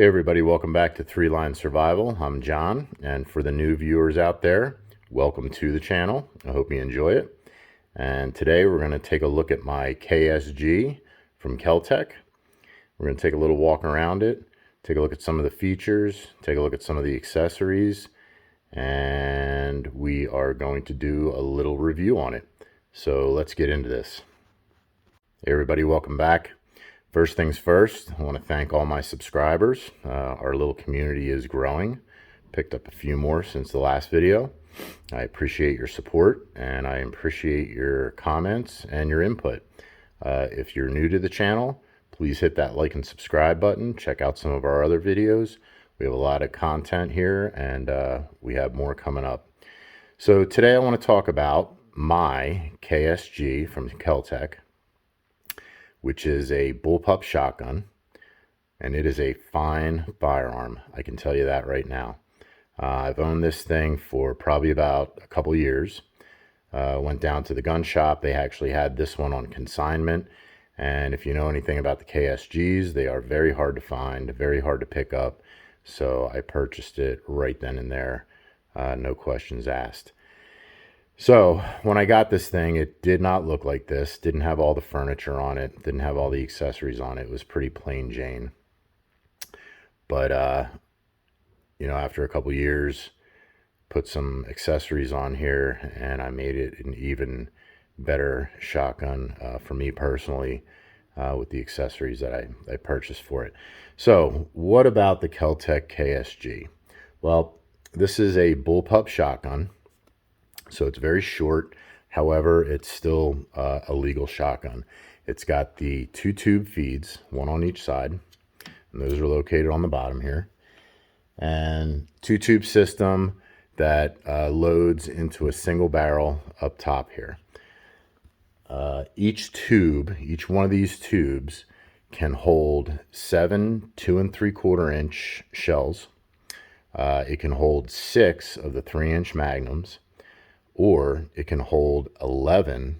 Hey everybody, welcome back to Three Line Survival. I'm John, and for the new viewers out there, welcome to the channel. I hope you enjoy it. And today we're going to take a look at my KSG from Kel-Tec. We're going to take a little walk around it, take a look at some of the features, take a look at some of the accessories, and we are going to do a little review on it. So let's get into this. Hey everybody, welcome back. First things first, I want to thank all my subscribers. Our little community is growing. Picked up a few more since the last video. I appreciate your support and I appreciate your comments and your input. If you're new to the channel, please hit that like and subscribe button. Check out some of our other videos. We have a lot of content here and we have more coming up. So today I want to talk about my KSG from Kel-Tec, which is a bullpup shotgun, and it is a fine firearm. I can tell you that right now. I've owned this thing for probably about a couple years. Went down to the gun shop. They actually had this one on consignment, and if you know anything about the KSGs, they are very hard to find, very hard to pick up, so I purchased it right then and there, no questions asked. So when I got this thing, it did not look like this. Didn't have all the furniture on it. Didn't have all the accessories on it. It was pretty plain Jane. But, you know, after a couple years, put some accessories on here and I made it an even better shotgun for me personally with the accessories that I purchased for it. So what about the Kel-Tec KSG? Well, this is a bullpup shotgun. So it's very short. However, it's still a legal shotgun. It's got the two tube feeds, one on each side, and those are located on the bottom here. And two tube system that loads into a single barrel up top here. Each one of these tubes can hold 7 2 3/4 inch shells. It can hold 6 of the 3-inch magnums, or it can hold 11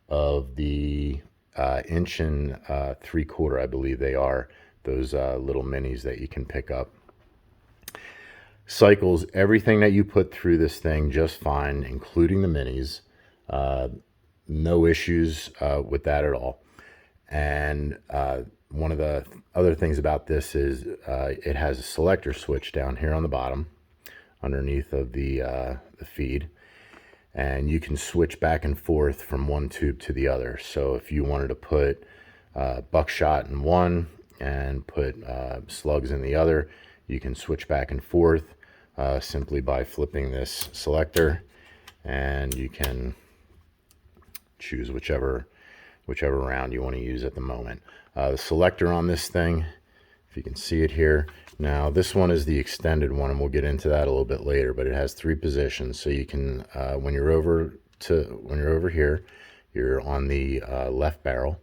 of the 1 3/4, I believe they are, those little minis that you can pick up. Cycles everything that you put through this thing just fine, including the minis. No issues with that at all. And one of the other things about this is it has a selector switch down here on the bottom underneath of the feed. And you can switch back and forth from one tube to the other. So if you wanted to put buckshot in one and put slugs in the other, you can switch back and forth simply by flipping this selector, and you can choose whichever round you want to use at the moment. The selector on this thing, if you can see it here. Now this one is the extended one, and we'll get into that a little bit later, but it has 3 positions. So you can, when you're over here, you're on the left barrel.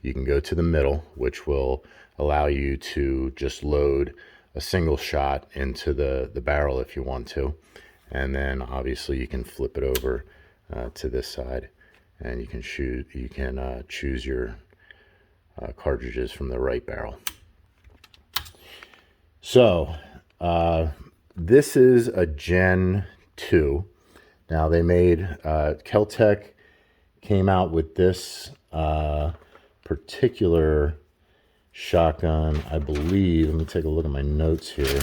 You can go to the middle, which will allow you to just load a single shot into the barrel if you want to. And then obviously you can flip it over to this side, and you can choose your cartridges from the right barrel. So this is a Gen 2. Now they made, Kel-Tec came out with this particular shotgun, I believe. Let me take a look at my notes here.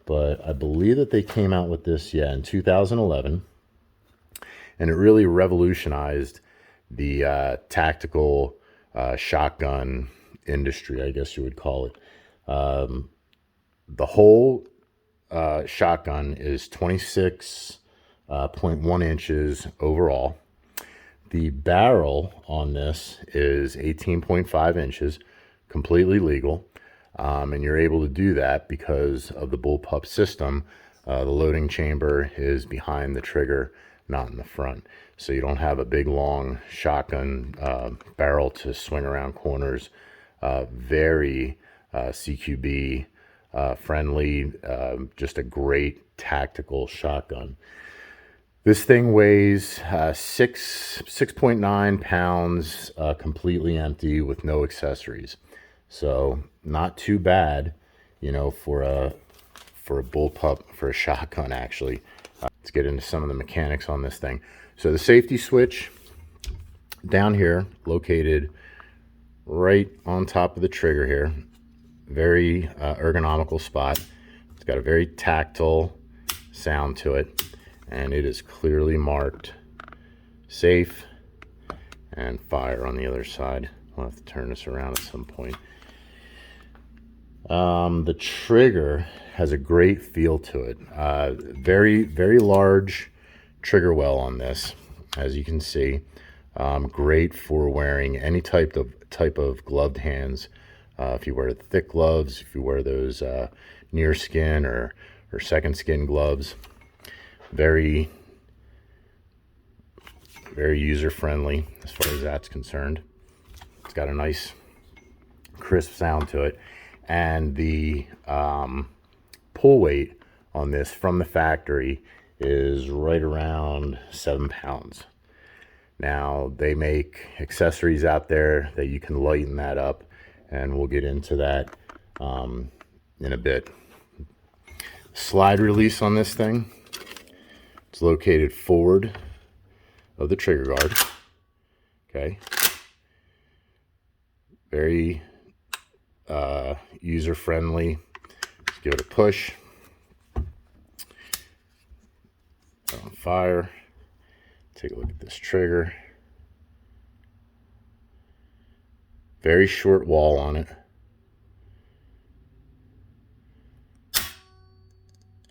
But I believe that they came out with this, in 2011. And it really revolutionized the tactical shotgun industry, I guess you would call it. The whole shotgun is 26.1 inches overall. The barrel on this is 18.5 inches, completely legal. And you're able to do that because of the bullpup system. The loading chamber is behind the trigger, not in the front. So you don't have a big long shotgun barrel to swing around corners. Very CQB friendly, just a great tactical shotgun. This thing weighs 6.9 pounds, completely empty with no accessories. So not too bad you know, for a bullpup, for a shotgun actually. Let's get into some of the mechanics on this thing. So the safety switch down here, located right on top of the trigger here, very ergonomical spot. It's got a very tactile sound to it, and it is clearly marked safe and fire on the other side. I'll have to turn this around at some point. The trigger has a great feel to it. Very, very large trigger well on this, as you can see. Great for wearing any type of gloved hands. If you wear thick gloves, if you wear those near skin or second skin gloves, very, very user friendly as far as that's concerned. It's got a nice crisp sound to it, and the pull weight on this from the factory is right around 7 pounds. Now they make accessories out there that you can lighten that up, and we'll get into that in a bit. Slide release on this thing, it's located forward of the trigger guard. Okay, very user friendly. Let's give it a push. On fire. Take a look at this trigger. Very short wall on it,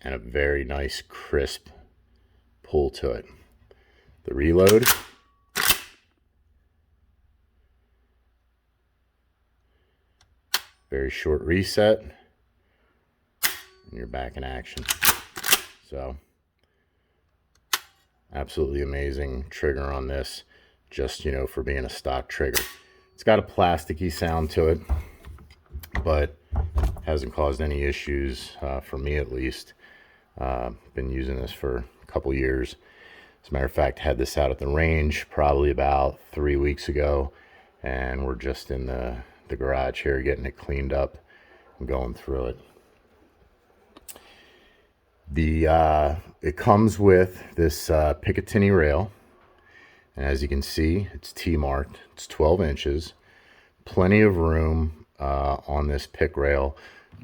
and a very nice crisp pull to it. The reload, very short reset, and you're back in action. So absolutely amazing trigger on this, just, you know, for being a stock trigger. It's got a plasticky sound to it, but hasn't caused any issues for me, at least. Been using this for a couple years. As a matter of fact, had this out at the range probably about 3 weeks ago, and we're just in the garage here getting it cleaned up and going through it. It comes with this Picatinny rail, and as you can see, it's T-marked. It's 12 inches. Plenty of room on this pick rail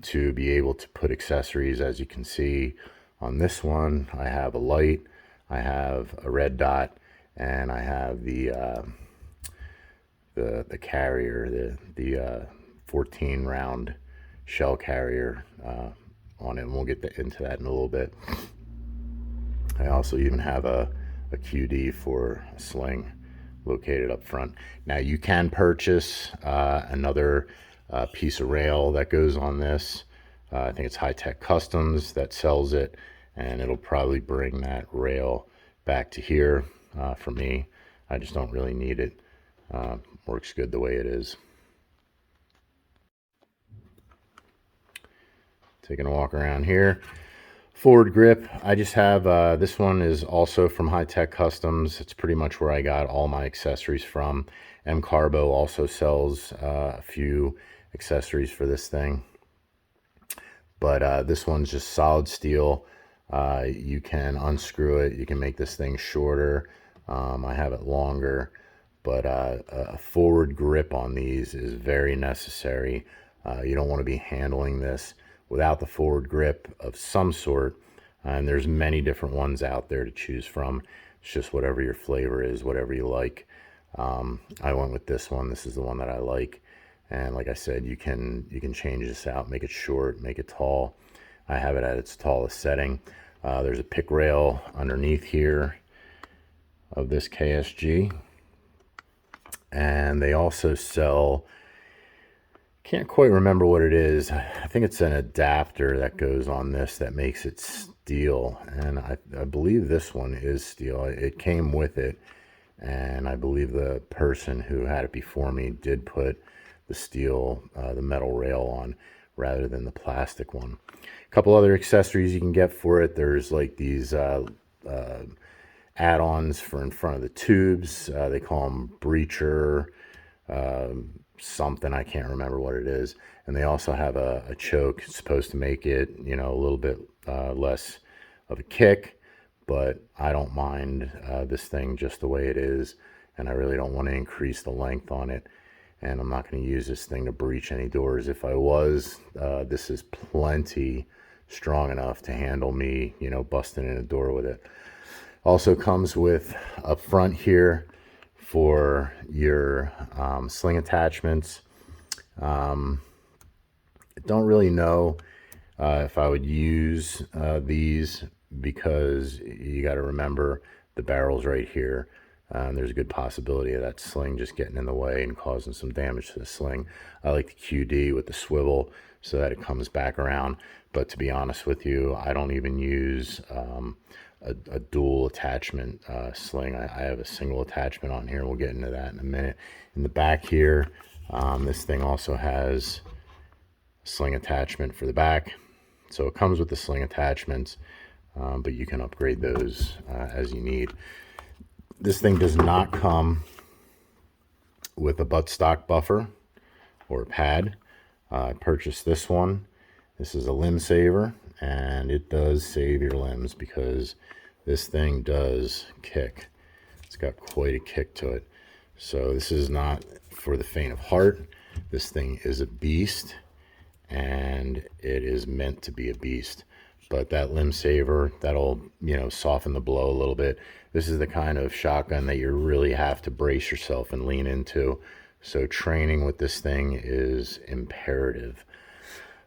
to be able to put accessories. As you can see on this one, I have a light, I have a red dot, and I have the carrier, the 14 round shell carrier on it, and we'll get into that in a little bit. I also even have a QD for a sling located up front. Now you can purchase another piece of rail that goes on this. I think it's Hi-Tech Customs that sells it, and it'll probably bring that rail back to here. For me, I just don't really need it. Works good the way it is. Taking a walk around here. Forward grip, I just have, this one is also from Hi-Tech Customs. It's pretty much where I got all my accessories from. M Carbo also sells a few accessories for this thing. But this one's just solid steel. You can unscrew it. You can make this thing shorter. I have it longer. But a forward grip on these is very necessary. You don't want to be handling this without the forward grip of some sort, and there's many different ones out there to choose from. It's just whatever your flavor is, whatever you like. I went with this one. This is the one that I like, and like I said, you can change this out, make it short, make it tall. I have it at its tallest setting. There's a pick rail underneath here of this KSG, and they also sell, can't quite remember what it is. I think it's an adapter that goes on this that makes it steel, and I believe this one is steel. It came with it, and I believe the person who had it before me did put the steel, the metal rail on rather than the plastic one. A couple other accessories you can get for it. There's like these add-ons for in front of the tubes. They call them breacher something, I can't remember what it is. And they also have a choke. It's supposed to make it, you know, a little bit less of a kick, but I don't mind this thing just the way it is, and I really don't want to increase the length on it. And I'm not going to use this thing to breach any doors. If I was, this is plenty strong enough to handle me, you know, busting in a door with it. Also comes with up front here for your sling attachments. I don't really know if I would use these, because you got to remember the barrel's right here. There's a good possibility of that sling just getting in the way and causing some damage to the sling. I like the QD with the swivel so that it comes back around. But to be honest with you, I don't even use a dual attachment sling. I have a single attachment on here. We'll get into that in a minute. In the back here, this thing also has a sling attachment for the back. So it comes with the sling attachments, but you can upgrade those as you need. This thing does not come with a buttstock buffer or a pad. I purchased this one. This is a limb saver, and it does save your limbs because this thing does kick. It's got quite a kick to it. So this is not for the faint of heart. This thing is a beast, and it is meant to be a beast. But that limb saver, that'll, you know, soften the blow a little bit. This is the kind of shotgun that you really have to brace yourself and lean into. So training with this thing is imperative.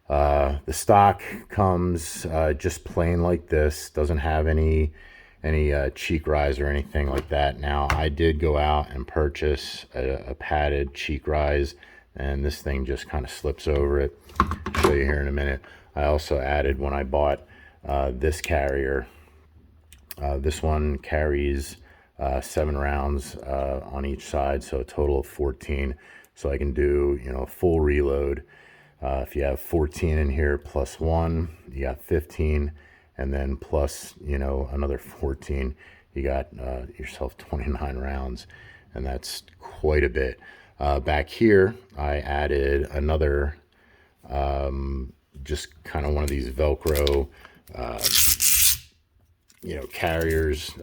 The stock comes just plain like this. Doesn't have any cheek rise or anything like that. Now, I did go out and purchase a padded cheek rise, and this thing just kind of slips over it. I'll show you here in a minute. I also added, when I bought this carrier, this one carries 7 rounds on each side, so a total of 14. So I can do, you know, a full reload. If you have 14 in here plus 1, you got 15, and then plus, you know, another 14, you got yourself 29 rounds, and that's quite a bit. Back here, I added another, just kind of one of these Velcro, you know, carriers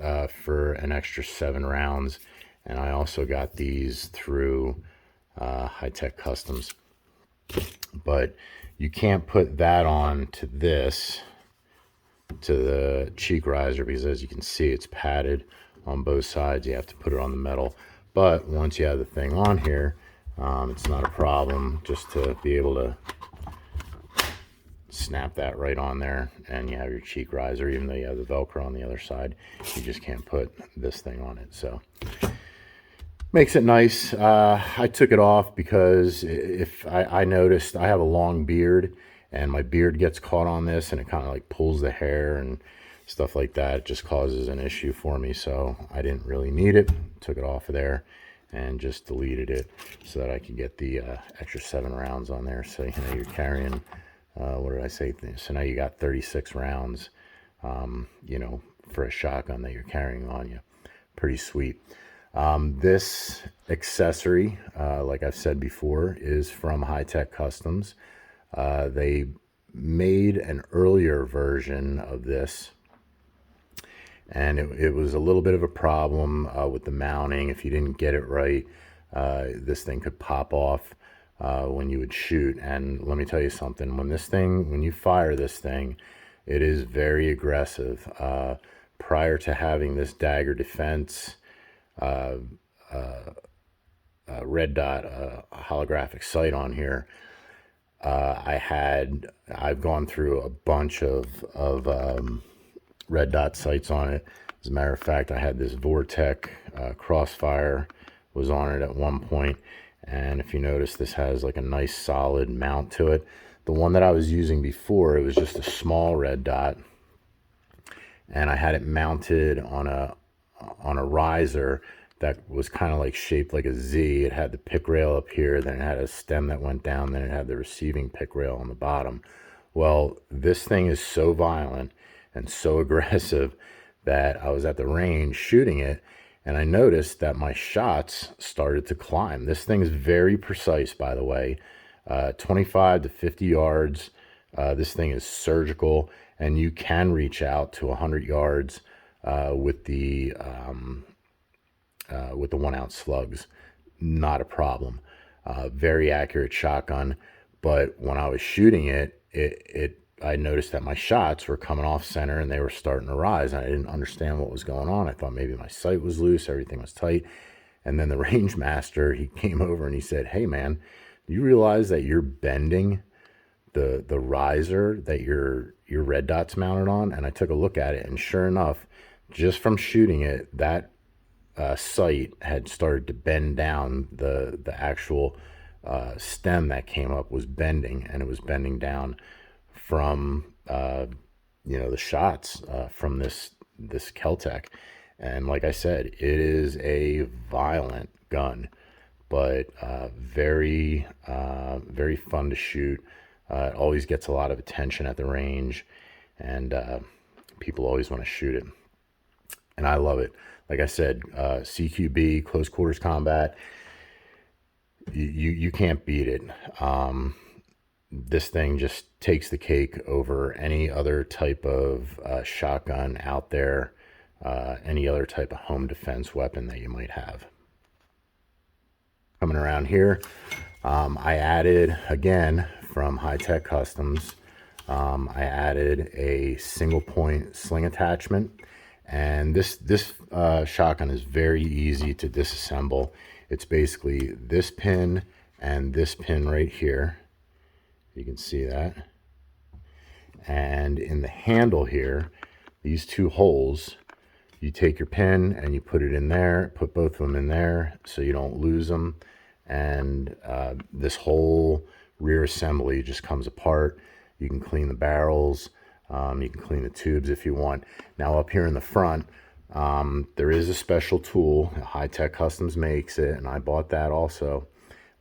for an extra 7 rounds, and I also got these through High-Tech Customs. But you can't put that on to this, to the cheek riser, because as you can see, it's padded on both sides. You have to put it on the metal. But once you have the thing on here, it's not a problem just to be able to snap that right on there, and you have your cheek riser. Even though you have the Velcro on the other side, you just can't put this thing on it. So makes it nice. I took it off because if I noticed I have a long beard, and my beard gets caught on this, and it kind of like pulls the hair and stuff like that. It just causes an issue for me, so I didn't really need it. Took it off of there and just deleted it so that I could get the extra 7 rounds on there. So, you know, you're carrying, what did I say? So now you got 36 rounds, you know, for a shotgun that you're carrying on you. Pretty sweet. This accessory, like I've said before, is from High-Tech Customs. They made an earlier version of this, and it was a little bit of a problem with the mounting. If you didn't get it right, this thing could pop off when you would shoot. And let me tell you something, when you fire this thing, it is very aggressive. Prior to having this dagger defense red dot holographic sight on here, I've gone through a bunch of red dot sights on it. As a matter of fact, I had this Vortec Crossfire was on it at one point, and if you notice, this has like a nice solid mount to it. The one that I was using before, it was just a small red dot, and I had it mounted on a riser that was kind of like shaped like a Z. It had the pick rail up here, then it had a stem that went down, then it had the receiving pick rail on the bottom. Well, this thing is so violent and so aggressive that I was at the range shooting it, and I noticed that my shots started to climb. This thing is very precise, by the way. 25 to 50 yards. This thing is surgical, and you can reach out to 100 yards with the 1 ounce slugs. Not a problem. Very accurate shotgun. But when I was shooting it, I noticed that my shots were coming off center and they were starting to rise. And I didn't understand what was going on. I thought maybe my sight was loose, everything was tight. And then the range master, he came over and he said, "Hey man, do you realize that you're bending the riser that your red dot's mounted on?" And I took a look at it, and sure enough, just from shooting it, that sight had started to bend down. The actual stem that came up was bending, and it was bending down from the shots from this Kel-Tec. And like I said, it is a violent gun, but very fun to shoot. It always gets a lot of attention at the range, and people always want to shoot it, and I love it. Like I said, CQB, close quarters combat, you can't beat it. This thing just takes the cake over any other type of shotgun out there, any other type of home defense weapon that you might have. Coming around here, I added, again, from High Tech Customs, I added a single point sling attachment. And this shotgun is very easy to disassemble. It's basically this pin and this pin right here. You can see that. And in the handle here, these two holes, you take your pin and you put it in there, put both of them in there so you don't lose them. And this whole rear assembly just comes apart. You can clean the barrels. You can clean the tubes if you want. Now up here in the front, there is a special tool. High Tech Customs makes it, and I bought that also,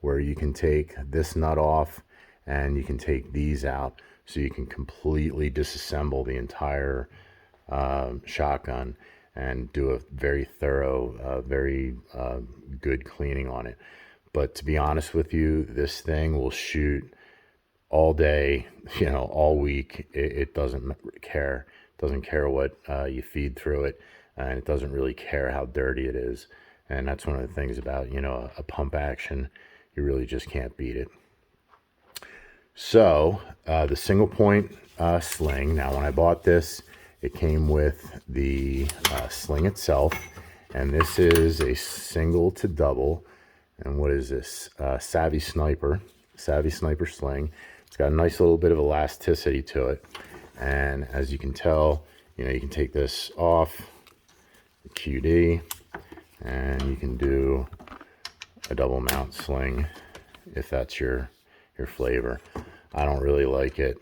where you can take this nut off and you can take these out, so you can completely disassemble the entire shotgun and do a very thorough, very good cleaning on it. But to be honest with you, this thing will shoot all day, all week. It doesn't care. It doesn't care what you feed through it, and it doesn't really care how dirty it is. And that's one of the things about, a pump action. You really just can't beat it. So the single point sling. Now, when I bought this, it came with the sling itself, and this is a single to double. And what is this? Savvy Sniper sling. It's got a nice little bit of elasticity to it, and as you can tell, you can take this off, the QD, and you can do a double mount sling if that's your flavor. I don't really like it.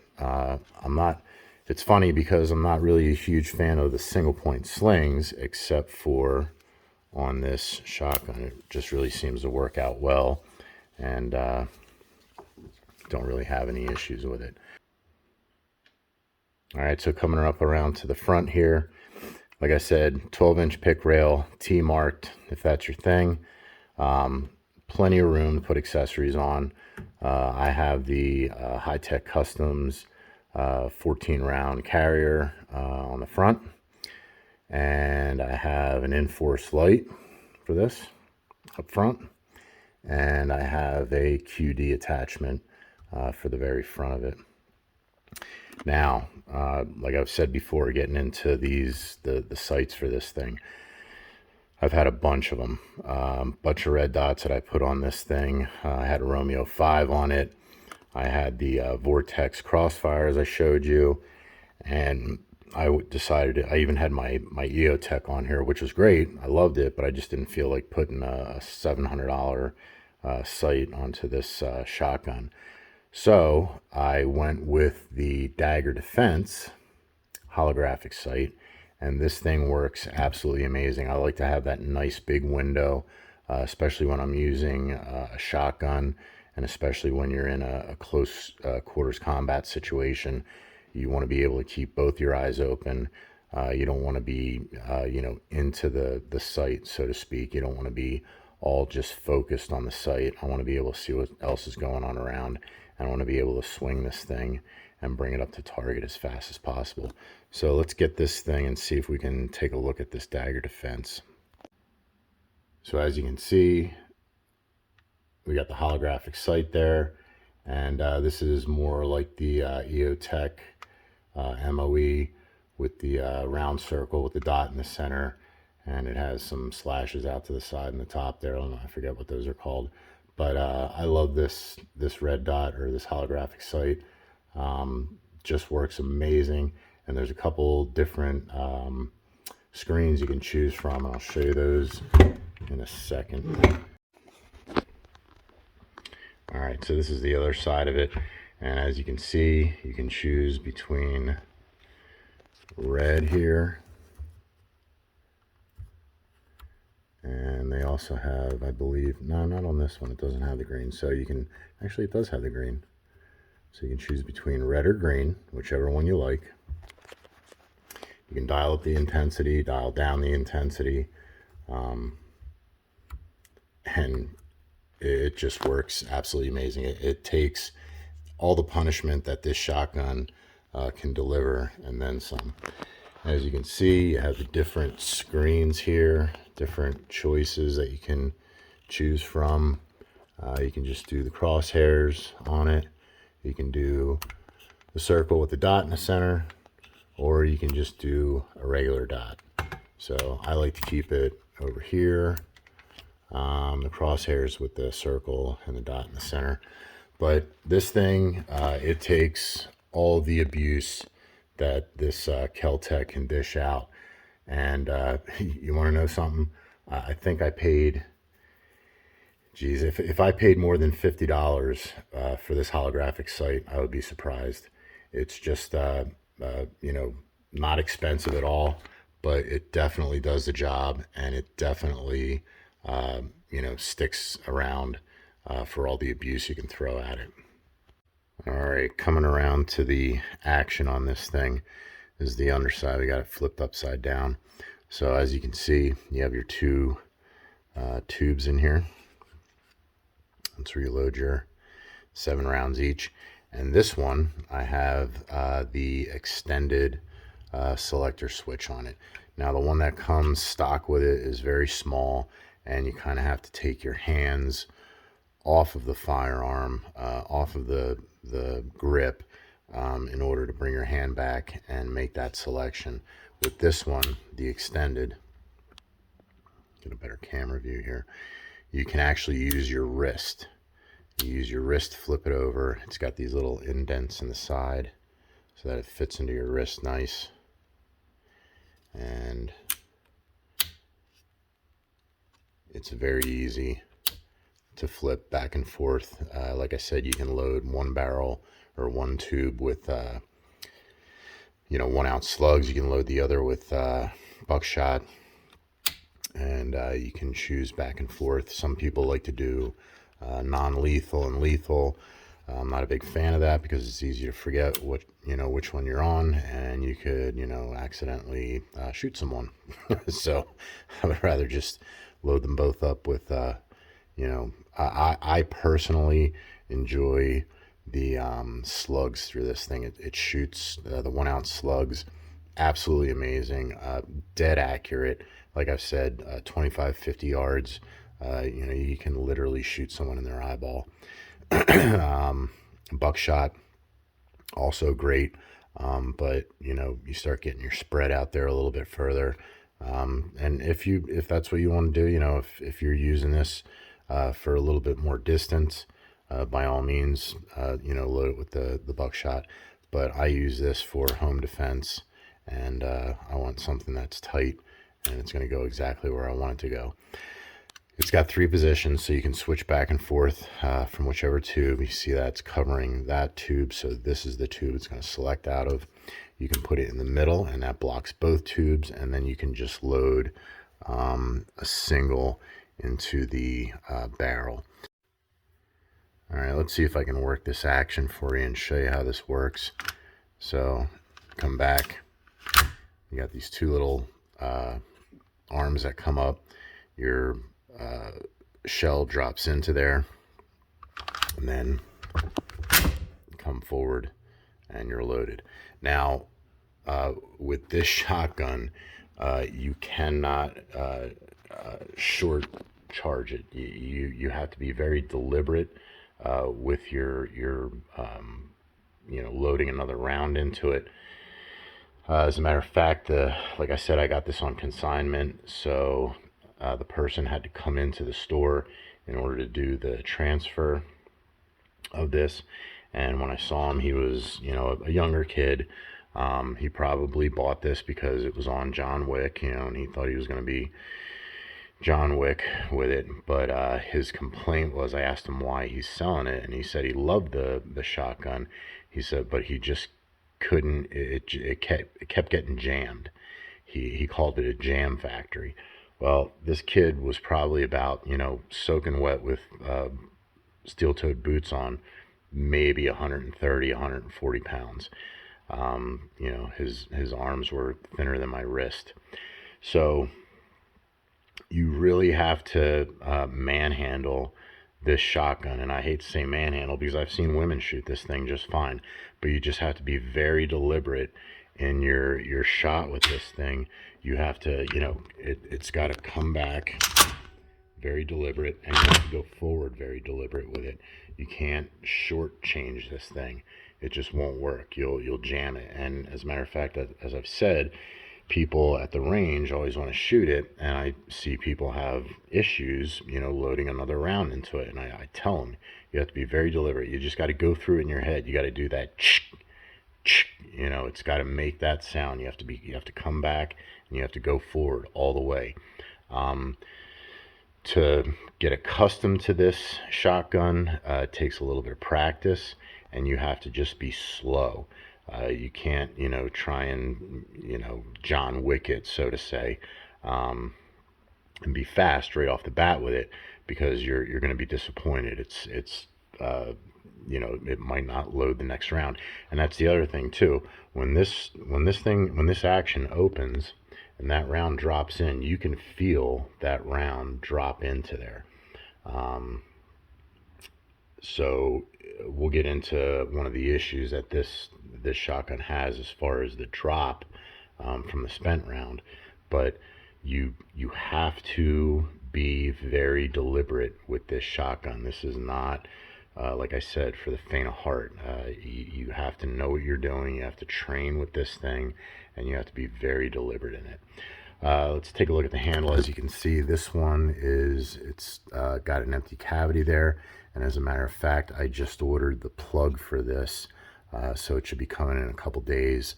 It's funny because I'm not really a huge fan of the single point slings, except for on this shotgun. It just really seems to work out well, and don't really have any issues with it. All right, so coming up around to the front here, like I said, 12-inch pick rail, T-marked if that's your thing. Plenty of room to put accessories on. I have the High Tech Customs 14-round carrier on the front, and I have an Enforce light for this up front, and I have a QD attachment for the very front of it. Now, like I've said before, getting into the sights for this thing, I've had a bunch of them, bunch of red dots that I put on this thing. I had a Romeo 5 on it. I had the Vortex Crossfire, as I showed you, and I decided, I even had my EOTech on here, which was great. I loved it, but I just didn't feel like putting a $700 sight onto this shotgun. So I went with the Dagger Defense holographic sight, and this thing works absolutely amazing. I like to have that nice big window, especially when I'm using a shotgun, and especially when you're in a close quarters combat situation. You want to be able to keep both your eyes open. You don't want to be, into the sight, so to speak. You don't want to be all just focused on the sight. I want to be able to see what else is going on around. I want to be able to swing this thing and bring it up to target as fast as possible. So let's get this thing and see if we can take a look at this dagger defense. So as you can see, we got the holographic sight there, and this is more like the EOTech MOE with the round circle with the dot in the center, and it has some slashes out to the side and the top there. I forget what those are called, but I love this red dot or this holographic sight. Just works amazing, and there's a couple different screens you can choose from, and I'll show you those in a second. All right, so this is the other side of it, and as you can see, you can choose between red here, and they also have, I believe, no, not on this one, it doesn't have the green. So you can, actually it does have the green, so you can choose between red or green, whichever one you like. You can dial up the intensity, dial down the intensity, and it just works absolutely amazing. It takes all the punishment that this shotgun can deliver and then some. As you can see, you have the different screens here, different choices that you can choose from. You can just do the crosshairs on it. You can do the circle with the dot in the center, or you can just do a regular dot. So I like to keep it over here, the crosshairs with the circle and the dot in the center. But this thing, it takes all the abuse that this Kel-Tec can dish out. And you want to know something? I think I paid, geez, if I paid more than $50 for this holographic sight, I would be surprised. It's just, you know, not expensive at all, but it definitely does the job, and it definitely, you know, sticks around for all the abuse you can throw at it. All right, coming around to the action on this thing is the underside. We got it flipped upside down. So as you can see, you have your two tubes in here. That's where you load your 7 rounds each. And this one, I have the extended selector switch on it. Now the one that comes stock with it is very small, and you kind of have to take your hands off of the firearm, off of the grip, in order to bring your hand back and make that selection. With this one, the extended, get a better camera view here, you can actually use your wrist. You use your wrist to flip it over. It's got these little indents in the side so that it fits into your wrist nice. And it's very easy to flip back and forth. Like I said, you can load one barrel or one tube with, you know, 1 ounce slugs. You can load the other with buckshot, and you can choose back and forth. Some people like to do non-lethal and lethal. I'm not a big fan of that because it's easy to forget what, you know, which one you're on, and you could, you know, accidentally shoot someone. So I would rather just load them both up with, you know, I personally enjoy the slugs through this thing. It shoots the 1 ounce slugs, absolutely amazing, dead accurate. Like I've said, 25-50 yards. You know, you can literally shoot someone in their eyeball. Buckshot, also great, but you know, you start getting your spread out there a little bit further. And if that's what you want to do, you know, if you're using this for a little bit more distance, by all means, you know, load it with the buckshot. But I use this for home defense, and I want something that's tight, and it's going to go exactly where I want it to go. It's got 3 positions, so you can switch back and forth from whichever tube. You see that it's covering that tube, so this is the tube it's going to select out of. You can put it in the middle, and that blocks both tubes, and then you can just load a single into the barrel. All right, let's see if I can work this action for you and show you how this works. So come back. You got these 2 little arms that come up. Your shell drops into there, and then come forward and you're loaded. Now, with this shotgun, you cannot short charge it. You have to be very deliberate with your loading another round into it. As a matter of fact, like I said, I got this on consignment, so the person had to come into the store in order to do the transfer of this. And when I saw him, he was, a younger kid. He probably bought this because it was on John Wick, and he thought he was going to be John Wick with it. But his complaint was, I asked him why he's selling it, and he said he loved the shotgun. He said, but he just couldn't. It kept getting jammed. He called it a jam factory. Well, this kid was probably about, soaking wet with steel-toed boots on, maybe 130, 140 pounds. His arms were thinner than my wrist. So you really have to manhandle this shotgun. And I hate to say manhandle because I've seen women shoot this thing just fine, but you just have to be very deliberate in your shot with this thing. You have to, it's got to come back very deliberate, and you have to go forward very deliberate with it. You can't shortchange this thing. It just won't work. You'll jam it. And as a matter of fact, as I've said, people at the range always want to shoot it, and I see people have issues, loading another round into it. And I tell them, you have to be very deliberate. You just got to go through it in your head. You got to do that, it's got to make that sound. You have to come back, and you have to go forward all the way. To get accustomed to this shotgun, it takes a little bit of practice, and you have to just be slow. You can't, try and, John Wick it, so to say, and be fast right off the bat with it, because you're going to be disappointed. It's it might not load the next round. And that's the other thing too. When this action opens and that round drops in, you can feel that round drop into there. So we'll get into one of the issues that this shotgun has as far as the drop from the spent round, but you have to be very deliberate with this shotgun. This is not like I said, for the faint of heart. You have to know what you're doing. You have to train with this thing, and you have to be very deliberate in it. Let's take a look at the handle. As you can see, this one it's got an empty cavity there, and as a matter of fact, I just ordered the plug for this, so it should be coming in a couple days.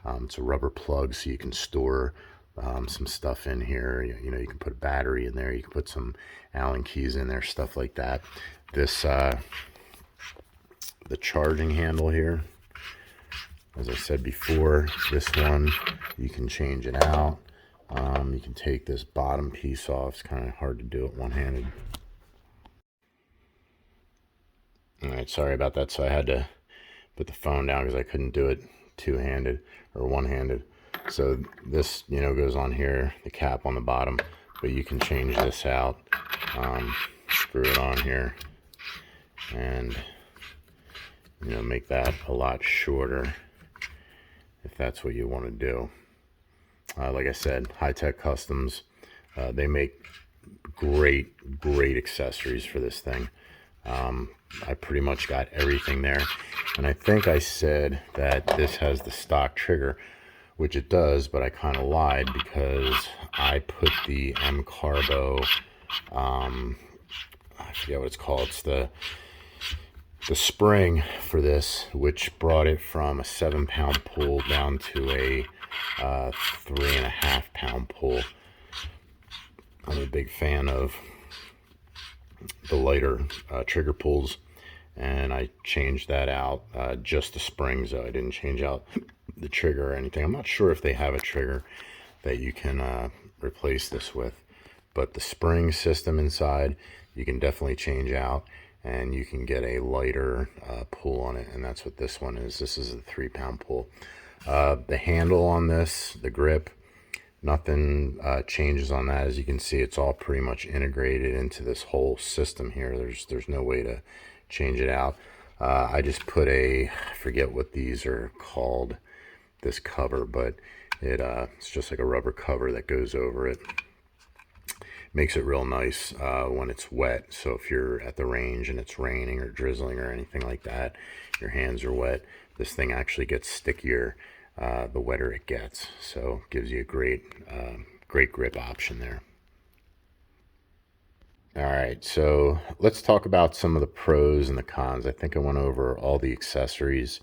It's a rubber plug, so you can store some stuff in here. You can put a battery in there, you can put some Allen keys in there, stuff like that. This the charging handle here, as I said before, this one you can change it out. You can take this bottom piece off. It's kind of hard to do it one-handed. All right, sorry about that. So I had to put the phone down because I couldn't do it two-handed or one-handed. So this, goes on here, the cap on the bottom, but you can change this out, screw it on here, and make that a lot shorter if that's what you want to do. Like I said, Hi-Tech Customs, they make great accessories for this thing. I pretty much got everything there, and I think I said that this has the stock trigger, which it does, but I kind of lied because I put the M-Carbo, I forget what it's called, it's the spring for this, which brought it from a 7-pound pull down to a 3.5-pound pull. I'm a big fan of the lighter trigger pulls, and I changed that out, just the springs though. I didn't change out the trigger or anything. I'm not sure if they have a trigger that you can replace this with, but the spring system inside you can definitely change out, and you can get a lighter pull on it, and that's what this one is. This is a 3-pound pull. The handle on this, the grip, Nothing changes on that. As you can see, it's all pretty much integrated into this whole system here. There's no way to change it out. I just put I forget what these are called, this cover, but it's just like a rubber cover that goes over it. Makes it real nice when it's wet. So if you're at the range and it's raining or drizzling or anything like that, your hands are wet, this thing actually gets stickier the wetter it gets. So gives you a great grip option there. All right, so let's talk about some of the pros and the cons. I think I went over all the accessories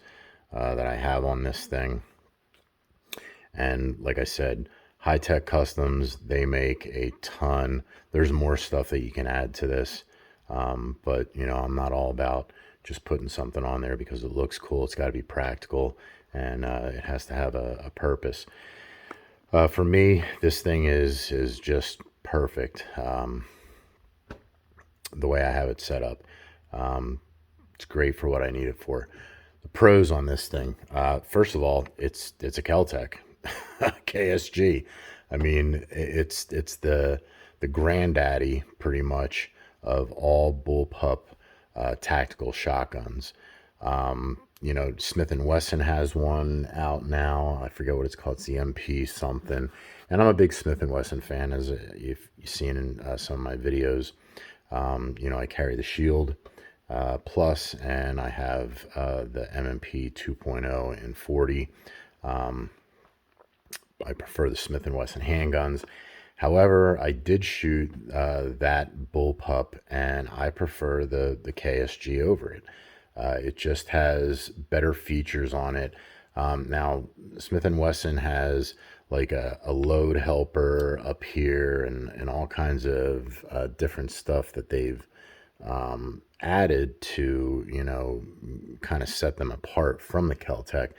that I have on this thing. And like I said, High-Tech Customs, they make a ton. There's more stuff that you can add to this. But, you know, I'm not all about just putting something on there because it looks cool. It's got to be practical, and it has to have a purpose. For me, this thing is just perfect. The way I have it set up. It's great for what I need it for. The pros on this thing. First of all, it's a Kel-Tec KSG. I mean, it's the granddaddy pretty much of all bullpup tactical shotguns. You know, Smith & Wesson has one out now. I forget what it's called. It's the MP something. And I'm a big Smith & Wesson fan, as you've seen in some of my videos. You know, I carry the Shield Plus, and I have the MMP 2.0 and 40. I prefer the Smith & Wesson handguns. However, I did shoot that bullpup, and I prefer the KSG over it. It just has better features on it. Now, Smith & Wesson has like a load helper up here and all kinds of different stuff that they've added to, you know, kind of set them apart from the Kel-Tec.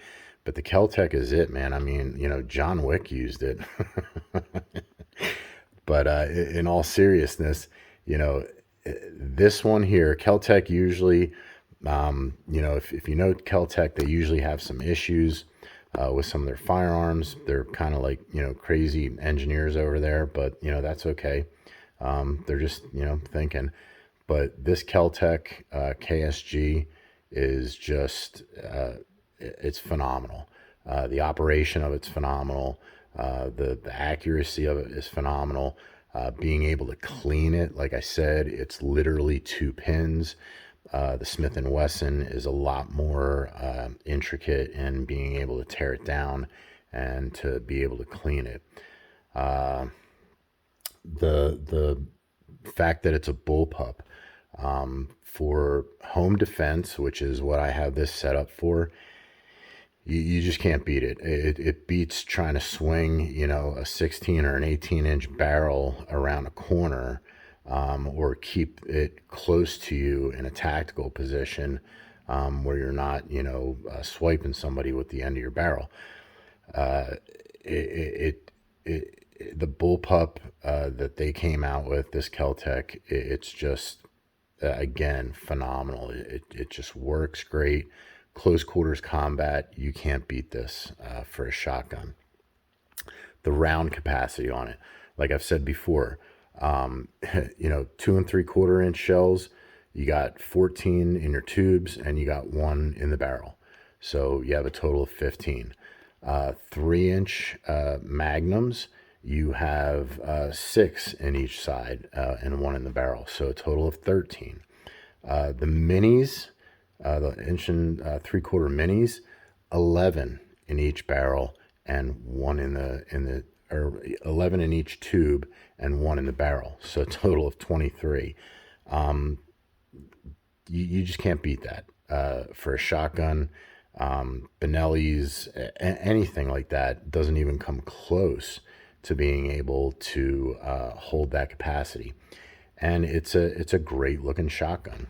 But the Kel-Tec is it, man. I mean, you know, John Wick used it. But in all seriousness, you know, this one here, Kel-Tec usually, you know, if you know Kel-Tec, they usually have some issues with some of their firearms. They're kind of like, you know, crazy engineers over there, but, you know, that's okay. They're just, you know, thinking. But this Kel-Tec KSG is just, it's phenomenal. The operation of it's phenomenal. The accuracy of it is phenomenal. Being able to clean it, like I said, it's literally 2 pins. The Smith & Wesson is a lot more intricate in being able to tear it down and to be able to clean it. The fact that it's a bullpup, for home defense, which is what I have this set up for, you just can't beat it. It beats trying to swing, you know, a 16 or an 18-inch barrel around a corner, or keep it close to you in a tactical position, where you're not, you know, swiping somebody with the end of your barrel. The bullpup that they came out with, this Kel-Tec, it's just, again, phenomenal. It just works great. Close quarters combat, you can't beat this for a shotgun. The round capacity on it, like I've said before, you know, 2 3/4 inch shells, you got 14 in your tubes, and you got 1 in the barrel. So you have a total of 15. 3-inch magnums, you have 6 in each side and 1 in the barrel. So a total of 13. The minis, the 1 3/4 minis, 11 in each barrel and 1 or 11 in each tube and 1 in the barrel. So a total of 23. You just can't beat that for a shotgun. Benelli's, anything like that doesn't even come close to being able to hold that capacity. And it's a great looking shotgun.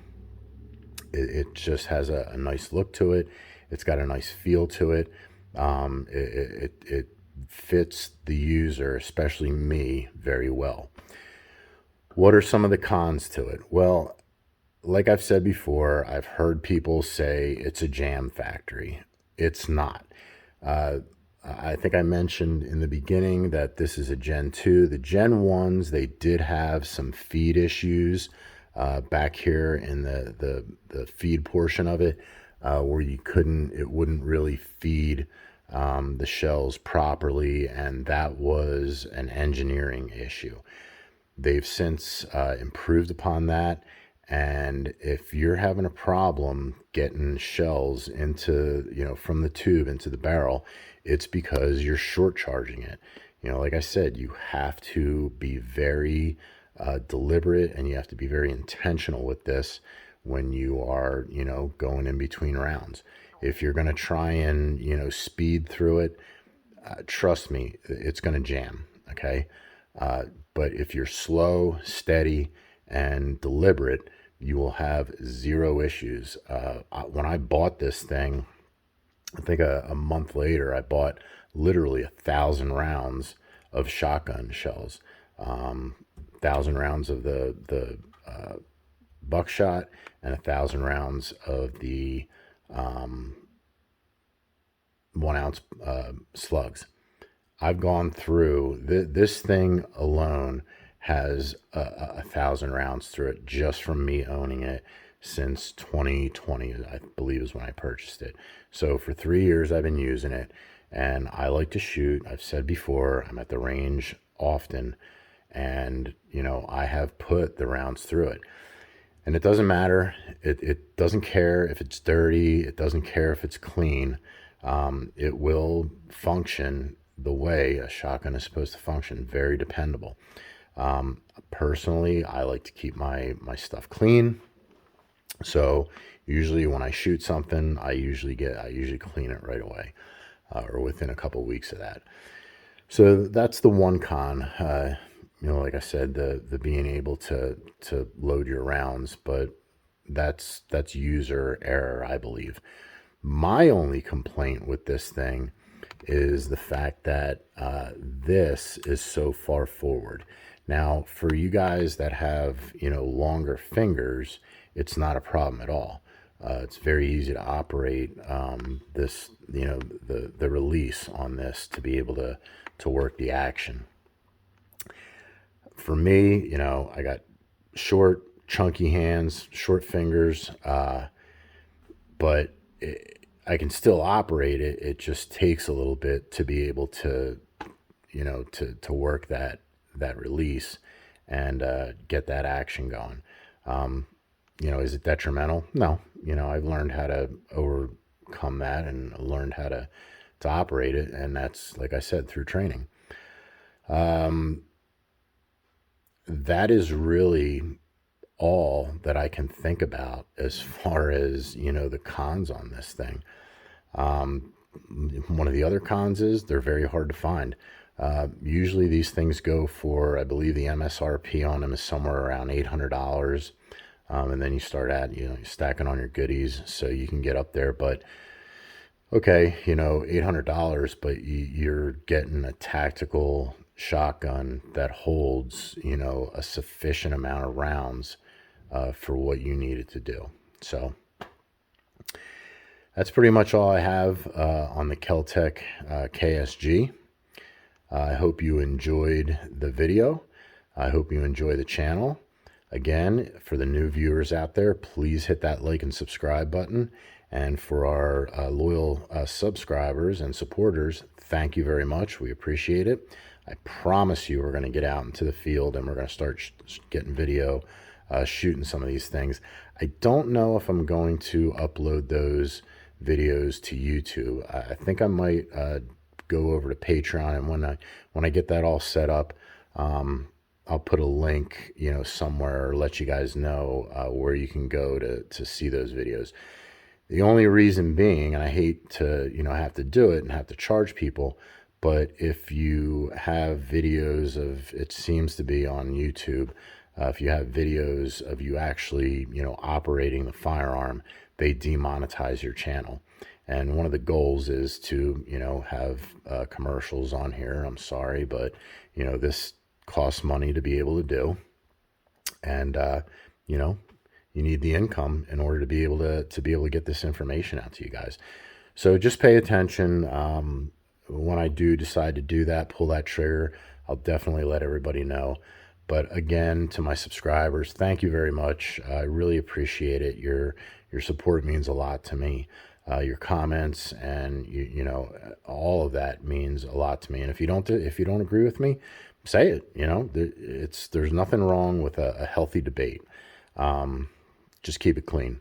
It just has a nice look to it. It's got a nice feel to it. It fits the user, especially me, very well. What are some of the cons to it? Well, like I've said before, I've heard people say it's a jam factory. It's not. I think I mentioned in the beginning that this is a Gen 2. The Gen 1s, they did have some feed issues back here in the feed portion of it, where it wouldn't really feed the shells properly, and that was an engineering issue. They've since improved upon that, and if you're having a problem getting shells into, from the tube into the barrel, it's because you're short charging it. Like I said, you have to be very deliberate, and you have to be very intentional with this when you are, going in between rounds. If you're going to try and, speed through it, trust me, it's going to jam, okay? But if you're slow, steady, and deliberate, you will have zero issues. When I bought this thing, I think a month later, I bought literally 1,000 rounds of shotgun shells, 1,000 rounds of the buckshot, and 1,000 rounds of the 1-ounce slugs. I've gone through this thing alone has 1,000 rounds through it just from me owning it since 2020, I believe is when I purchased it. So for 3 years I've been using it, and I like to shoot. I've said before, I'm at the range often, and I have put the rounds through it. And it doesn't matter. It doesn't care if it's dirty. It doesn't care if it's clean. It will function the way a shotgun is supposed to function. Very dependable. Personally, I like to keep my stuff clean. So usually when I shoot something, I usually clean it right away, or within a couple weeks of that. So that's the one con. Like I said, the being able to load your rounds, but that's user error, I believe. My only complaint with this thing is the fact that this is so far forward. Now, for you guys that have, longer fingers, it's not a problem at all. It's very easy to operate this, the release on this to be able to work the action. For me, I got short, chunky hands, short fingers, but I can still operate it. It just takes a little bit to be able to, to work that release and get that action going. Is it detrimental? No. I've learned how to overcome that and learned how to operate it, and that's, like I said, through training. That is really all that I can think about as far as, the cons on this thing. One of the other cons is they're very hard to find. Usually these things go for, I believe the MSRP on them is somewhere around $800. And then you start stacking on your goodies so you can get up there. But okay, $800, but you're getting a tactical shotgun that holds, a sufficient amount of rounds for what you need it to do. So that's pretty much all I have on the Kel-Tec KSG. I hope you enjoyed the video. I hope you enjoy the channel. Again, for the new viewers out there, please hit that like and subscribe button. And for our loyal subscribers and supporters, thank you very much. We appreciate it. I promise you we're going to get out into the field and we're going to start getting video, shooting some of these things. I don't know if I'm going to upload those videos to YouTube. I think I might go over to Patreon, and when I get that all set up, I'll put a link, somewhere, or let you guys know where you can go to see those videos. The only reason being, and I hate to, have to do it and have to charge people, but if you have videos of, it seems to be on YouTube, if you have videos of you actually, operating the firearm, they demonetize your channel. And one of the goals is to, have commercials on here. I'm sorry, but, this costs money to be able to do. And, you need the income in order to be able to get this information out to you guys. So just pay attention. when I do decide to do that, pull that trigger, I'll definitely let everybody know. But again, to my subscribers, thank you very much. I really appreciate it. Your support means a lot to me. Your comments and you know, all of that means a lot to me. And if you don't agree with me, say it. You know, there's nothing wrong with a healthy debate. Just keep it clean.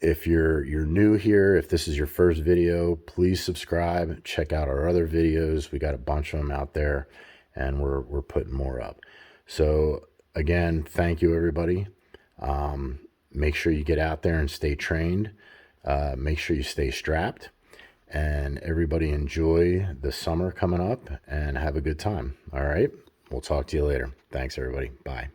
If you're new here, if this is your first video, please subscribe. Check out our other videos. We got a bunch of them out there, and we're putting more up. So again, thank you, everybody. Make sure you get out there and stay trained. Make sure you stay strapped, and everybody enjoy the summer coming up and have a good time. All right, we'll talk to you later. Thanks, everybody. Bye.